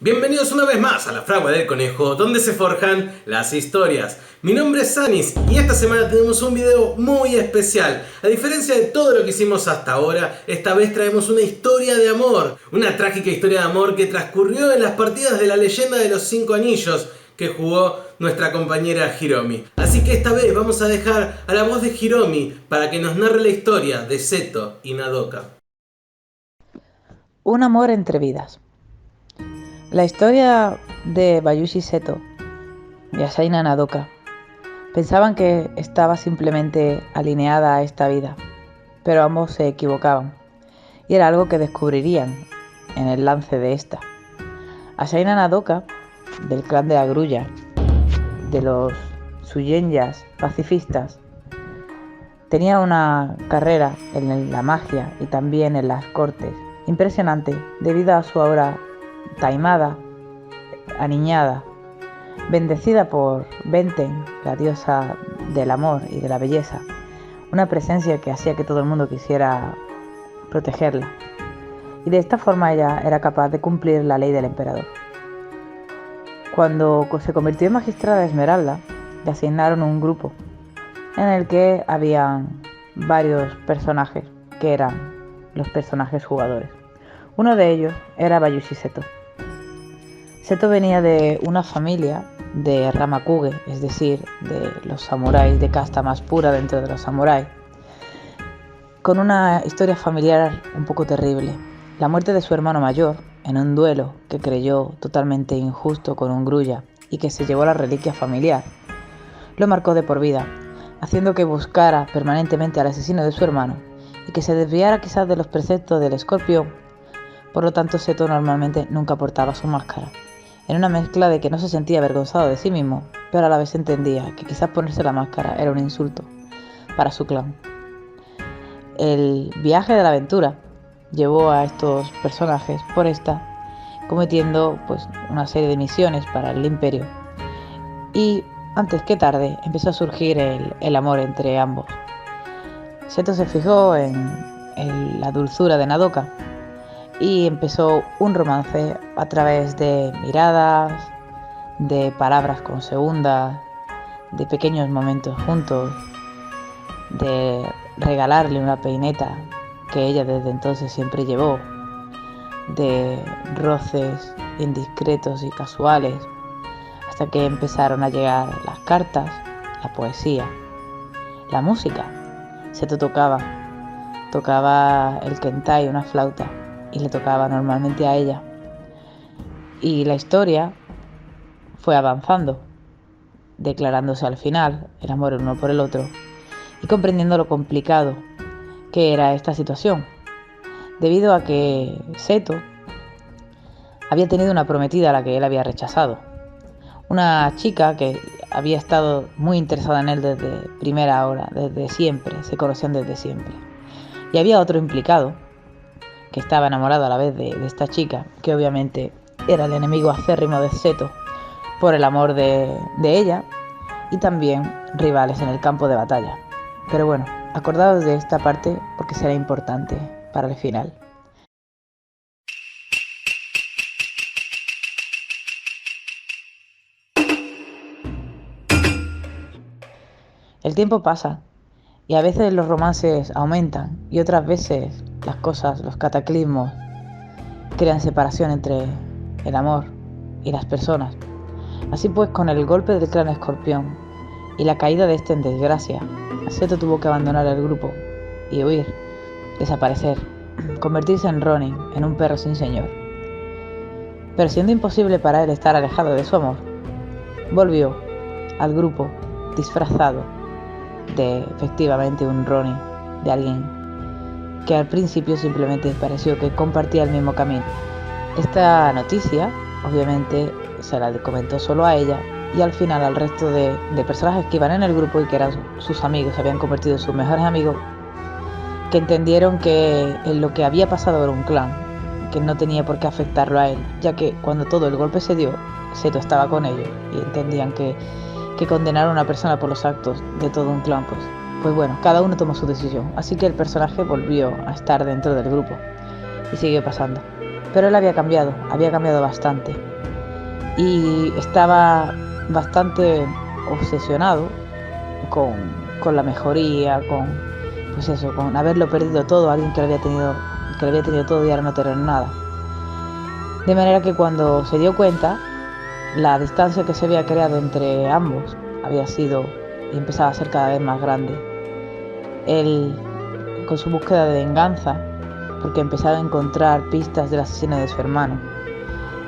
Bienvenidos una vez más a la Fragua del Conejo, donde se forjan las historias. Mi nombre es Sanis y esta semana tenemos un video muy especial. A diferencia de todo lo que hicimos hasta ahora, esta vez traemos una historia de amor. Una trágica historia de amor que transcurrió en las partidas de la leyenda de los 5 anillos que jugó nuestra compañera Hiromi. Así que esta vez vamos a dejar a la voz de Hiromi para que nos narre la historia de Seto y Madoka. Un amor entre vidas. La historia de Bayushi Seto y Asaina Madoka pensaban que estaba simplemente alineada a esta vida, pero ambos se equivocaban, y era algo que descubrirían en el lance de esta. Asaina Madoka, del clan de la Grulla, de los Suyenyas pacifistas, tenía una carrera en la magia y también en las cortes impresionante debido a su aura taimada, aniñada, bendecida por Benten, la diosa del amor y de la belleza, una presencia que hacía que todo el mundo quisiera protegerla, y de esta forma ella era capaz de cumplir la ley del emperador. Cuando se convirtió en magistrada de Esmeralda, le asignaron un grupo en el que habían varios personajes que eran los personajes jugadores. Uno de ellos era Bayushi Seto. Seto venía de una familia de Ramakuge, es decir, de los samuráis de casta más pura dentro de los samuráis, con una historia familiar un poco terrible. La muerte de su hermano mayor en un duelo que creyó totalmente injusto con un grulla y que se llevó la reliquia familiar, lo marcó de por vida, haciendo que buscara permanentemente al asesino de su hermano y que se desviara quizás de los preceptos del escorpión. Por lo tanto, Seto normalmente nunca portaba su máscara, en una mezcla de que no se sentía avergonzado de sí mismo, pero a la vez entendía que quizás ponerse la máscara era un insulto para su clan. El viaje de la aventura llevó a estos personajes por esta, cometiendo una serie de misiones para el imperio, y antes que tarde empezó a surgir el amor entre ambos. Seto se fijó en la dulzura de Madoka y empezó un romance a través de miradas, de palabras con segundas, de pequeños momentos juntos, de regalarle una peineta que ella desde entonces siempre llevó, de roces indiscretos y casuales, hasta que empezaron a llegar las cartas, la poesía, la música. Seto tocaba el kentai, una flauta, y le tocaba normalmente a ella. Y la historia fue avanzando, declarándose al final el amor el uno por el otro y comprendiendo lo complicado que era esta situación, debido a que Seto había tenido una prometida a la que él había rechazado, una chica que había estado muy interesada en él desde primera hora, desde siempre, se conocían desde siempre, y había otro implicado que estaba enamorado a la vez de esta chica, que obviamente era el enemigo acérrimo de Seto por el amor de ella, y también rivales en el campo de batalla. Pero bueno, acordaos de esta parte porque será importante para el final. El tiempo pasa y a veces los romances aumentan y otras veces las cosas, los cataclismos, crean separación entre el amor y las personas. Así pues, con el golpe del clan Escorpión y la caída de este en desgracia, Seto tuvo que abandonar el grupo y huir, desaparecer, convertirse en Ronin, en un perro sin señor. Pero siendo imposible para él estar alejado de su amor, volvió al grupo disfrazado de efectivamente un Ronin, de alguien que al principio simplemente pareció que compartía el mismo camino. Esta noticia obviamente se la comentó solo a ella y al final al resto de personajes que iban en el grupo y que eran sus amigos, se habían convertido en sus mejores amigos, que entendieron que en lo que había pasado era un clan, que no tenía por qué afectarlo a él, ya que cuando todo el golpe se dio, Seto estaba con ellos y entendían que condenar a una persona por los actos de todo un clan, pues bueno, cada uno tomó su decisión. Así que el personaje volvió a estar dentro del grupo y siguió pasando. Pero él había cambiado bastante. Y estaba bastante obsesionado con la mejoría, con haberlo perdido todo, alguien que lo había tenido todo y ahora no tener nada. De manera que cuando se dio cuenta, la distancia que se había creado entre ambos había sido y empezaba a ser cada vez más grande. Él, con su búsqueda de venganza, porque empezaba a encontrar pistas del asesino de su hermano,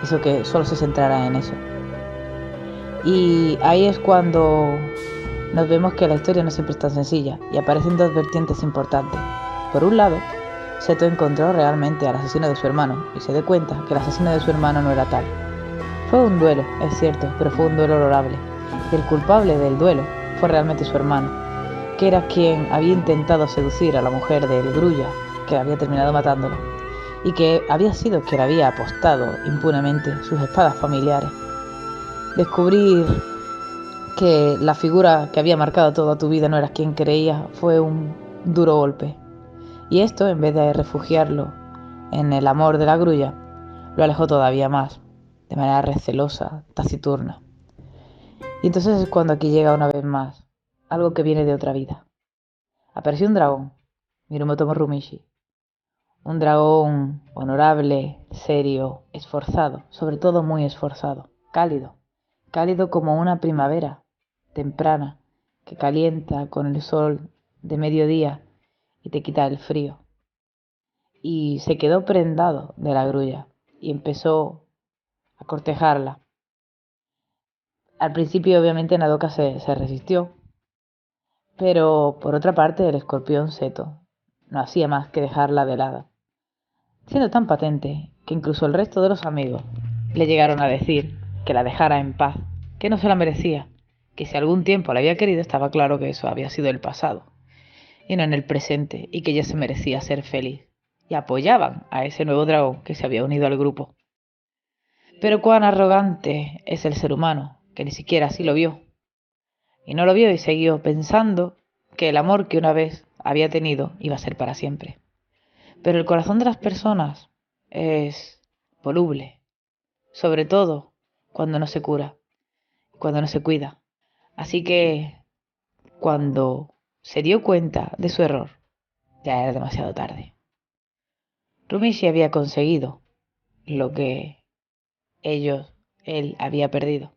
hizo que solo se centrara en eso. Y ahí es cuando nos vemos que la historia no siempre es tan sencilla y aparecen dos vertientes importantes. Por un lado, Seto encontró realmente al asesino de su hermano y se dio cuenta que el asesino de su hermano no era tal. Fue un duelo, es cierto, pero fue un duelo honorable. Y el culpable del duelo fue realmente su hermano, que era quien había intentado seducir a la mujer del Grulla, que había terminado matándolo, y que había sido quien había apostado impunemente sus espadas familiares. Descubrir que la figura que había marcado toda tu vida no era quien creías fue un duro golpe. Y esto, en vez de refugiarlo en el amor de la Grulla, lo alejó todavía más, de manera recelosa, taciturna. Y entonces es cuando aquí llega una vez más algo que viene de otra vida. Apareció un dragón, Mirumoto Morumishi. Un dragón honorable, serio, esforzado, sobre todo muy esforzado, cálido como una primavera temprana que calienta con el sol de mediodía y te quita el frío. Y se quedó prendado de la Grulla y empezó a cortejarla. Al principio obviamente Madoka se resistió, pero por otra parte el escorpión Seto no hacía más que dejarla de lado, siendo tan patente que incluso el resto de los amigos le llegaron a decir que la dejara en paz, que no se la merecía, que si algún tiempo la había querido estaba claro que eso había sido el pasado y no en el presente, y que ella se merecía ser feliz, y apoyaban a ese nuevo dragón que se había unido al grupo. Pero cuán arrogante es el ser humano, que ni siquiera así lo vio. Y no lo vio y siguió pensando que el amor que una vez había tenido iba a ser para siempre. Pero el corazón de las personas es voluble, sobre todo cuando no se cura, cuando no se cuida. Así que cuando se dio cuenta de su error, ya era demasiado tarde. Rumishi había conseguido lo que él había perdido.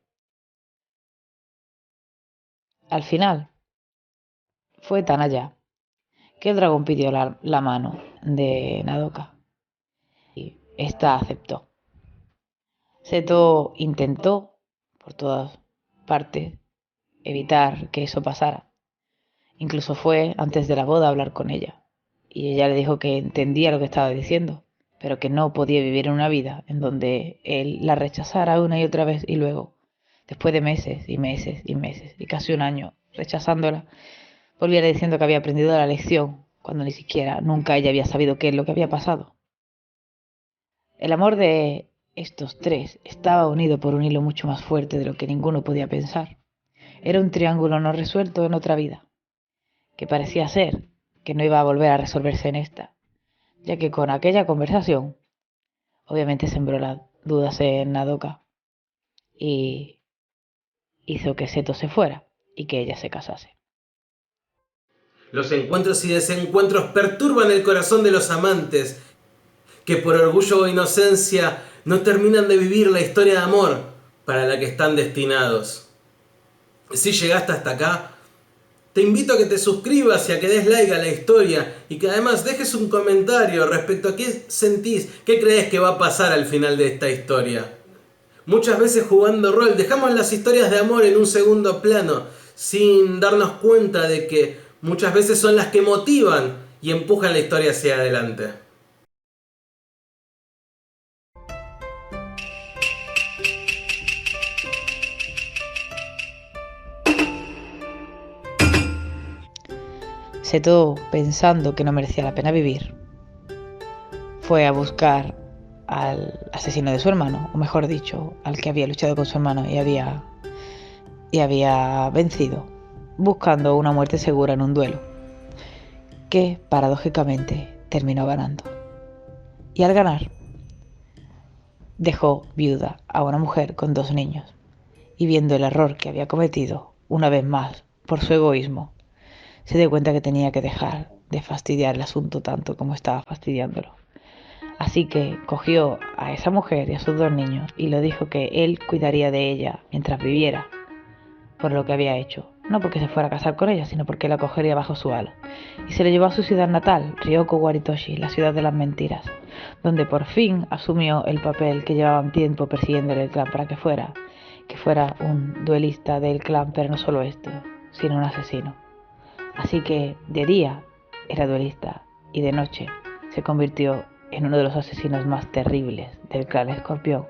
Al final, fue tan allá que el dragón pidió la mano de Madoka y ésta aceptó. Seto intentó por todas partes evitar que eso pasara. Incluso fue antes de la boda a hablar con ella y ella le dijo que entendía lo que estaba diciendo, pero que no podía vivir en una vida en donde él la rechazara una y otra vez y luego, después de meses y meses y meses y casi un año rechazándola, volviera diciendo que había aprendido la lección cuando ni siquiera nunca ella había sabido qué es lo que había pasado. El amor de estos tres estaba unido por un hilo mucho más fuerte de lo que ninguno podía pensar. Era un triángulo no resuelto en otra vida, que parecía ser que no iba a volver a resolverse en esta, ya que con aquella conversación obviamente sembró las dudas en Madoka y hizo que Seto se fuera y que ella se casase. Los encuentros y desencuentros perturban el corazón de los amantes, que por orgullo o inocencia no terminan de vivir la historia de amor para la que están destinados. Si llegaste hasta acá, te invito a que te suscribas y a que des like a la historia y que además dejes un comentario respecto a qué sentís, qué crees que va a pasar al final de esta historia. Muchas veces jugando rol dejamos las historias de amor en un segundo plano, sin darnos cuenta de que muchas veces son las que motivan y empujan la historia hacia adelante. Seto, pensando que no merecía la pena vivir, fue a buscar al asesino de su hermano, o mejor dicho, al que había luchado con su hermano y había vencido, buscando una muerte segura en un duelo, que paradójicamente terminó ganando. Y al ganar, dejó viuda a una mujer con 2 niños, y viendo el error que había cometido, una vez más, por su egoísmo, se dio cuenta que tenía que dejar de fastidiar el asunto tanto como estaba fastidiándolo. Así que cogió a esa mujer y a sus 2 niños y le dijo que él cuidaría de ella mientras viviera, por lo que había hecho. No porque se fuera a casar con ella, sino porque la cogería bajo su ala. Y se le llevó a su ciudad natal, Ryoko Waritoshi, la ciudad de las mentiras, donde por fin asumió el papel que llevaban tiempo persiguiéndole el clan para que fuera un duelista del clan, pero no solo esto, sino un asesino. Así que de día era duelista y de noche se convirtió en uno de los asesinos más terribles del clan Escorpión,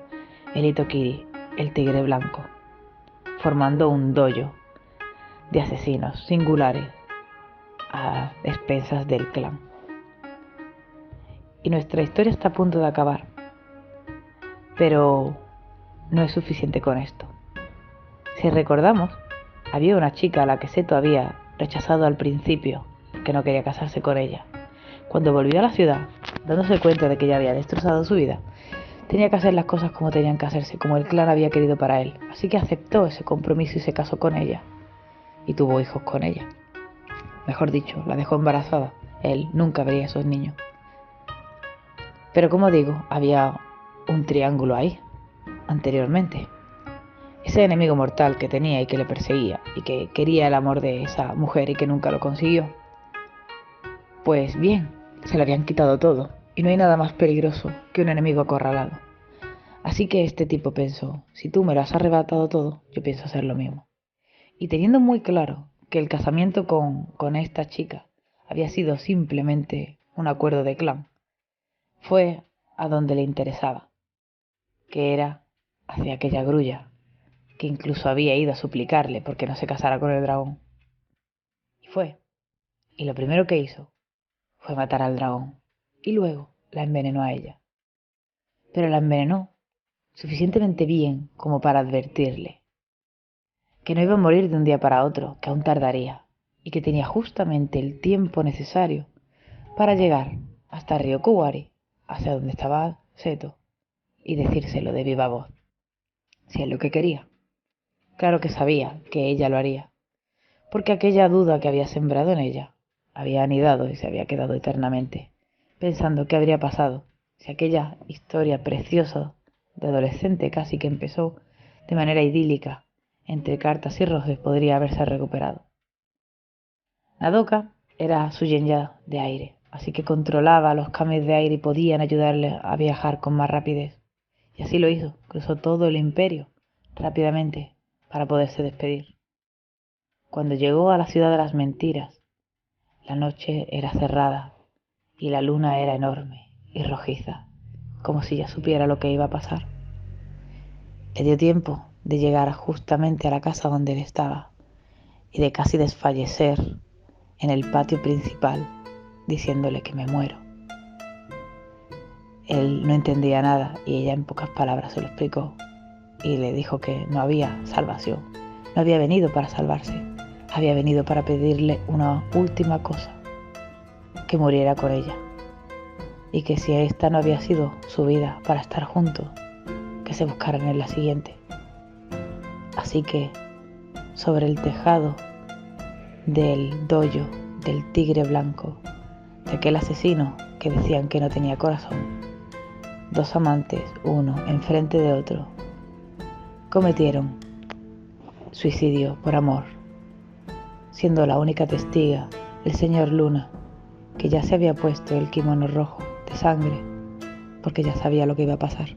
el Itokiri, el Tigre Blanco, formando un dojo de asesinos singulares a expensas del clan. Y nuestra historia está a punto de acabar, pero no es suficiente con esto. Si recordamos, había una chica a la que Seto había rechazado al principio, que no quería casarse con ella. Cuando volvió a la ciudad, dándose cuenta de que ya había destrozado su vida, tenía que hacer las cosas como tenían que hacerse, como el clan había querido para él. Así que aceptó ese compromiso y se casó con ella. Y tuvo hijos con ella. Mejor dicho, la dejó embarazada. Él nunca vería a esos niños. Pero como digo, había un triángulo ahí, anteriormente. Ese enemigo mortal que tenía y que le perseguía y que quería el amor de esa mujer y que nunca lo consiguió. Pues bien, se le habían quitado todo y no hay nada más peligroso que un enemigo acorralado. Así que este tipo pensó, si tú me lo has arrebatado todo, yo pienso hacer lo mismo. Y teniendo muy claro que el casamiento con esta chica había sido simplemente un acuerdo de clan, fue a donde le interesaba, que era hacia aquella grulla, que incluso había ido a suplicarle porque no se casara con el dragón. Y fue. Y lo primero que hizo fue matar al dragón. Y luego la envenenó a ella. Pero la envenenó suficientemente bien como para advertirle que no iba a morir de un día para otro, que aún tardaría, y que tenía justamente el tiempo necesario para llegar hasta Ryokowari, hacia donde estaba Seto, y decírselo de viva voz, si es lo que quería. Claro que sabía que ella lo haría, porque aquella duda que había sembrado en ella había anidado y se había quedado eternamente, pensando qué habría pasado si aquella historia preciosa de adolescente casi que empezó de manera idílica entre cartas y roces podría haberse recuperado. Madoka era su genya de aire, así que controlaba los kames de aire y podían ayudarle a viajar con más rapidez. Y así lo hizo, cruzó todo el imperio rápidamente para poderse despedir. Cuando llegó a la ciudad de las mentiras, la noche era cerrada y la luna era enorme y rojiza, como si ya supiera lo que iba a pasar. Le dio tiempo de llegar justamente a la casa donde él estaba y de casi desfallecer en el patio principal, diciéndole que me muero. Él no entendía nada y ella en pocas palabras se lo explicó y le dijo que no había salvación, no había venido para salvarse, había venido para pedirle una última cosa, que muriera con ella, y que si esta no había sido su vida para estar juntos, que se buscaran en la siguiente. Así que sobre el tejado del dojo del Tigre Blanco, de aquel asesino que decían que no tenía corazón, 2 amantes, uno enfrente de otro, cometieron suicidio por amor, siendo la única testiga el señor Luna, que ya se había puesto el kimono rojo de sangre porque ya sabía lo que iba a pasar.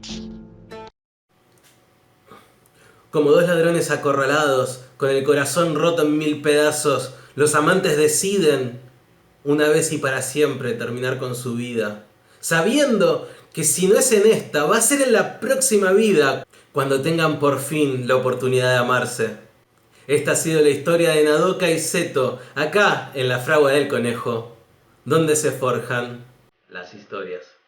Como 2 ladrones acorralados, con el corazón roto en 1000 pedazos, los amantes deciden, una vez y para siempre, terminar con su vida, sabiendo que si no es en esta, va a ser en la próxima vida, cuando tengan por fin la oportunidad de amarse. Esta ha sido la historia de Madoka y Seto, acá en la fragua del conejo, donde se forjan las historias.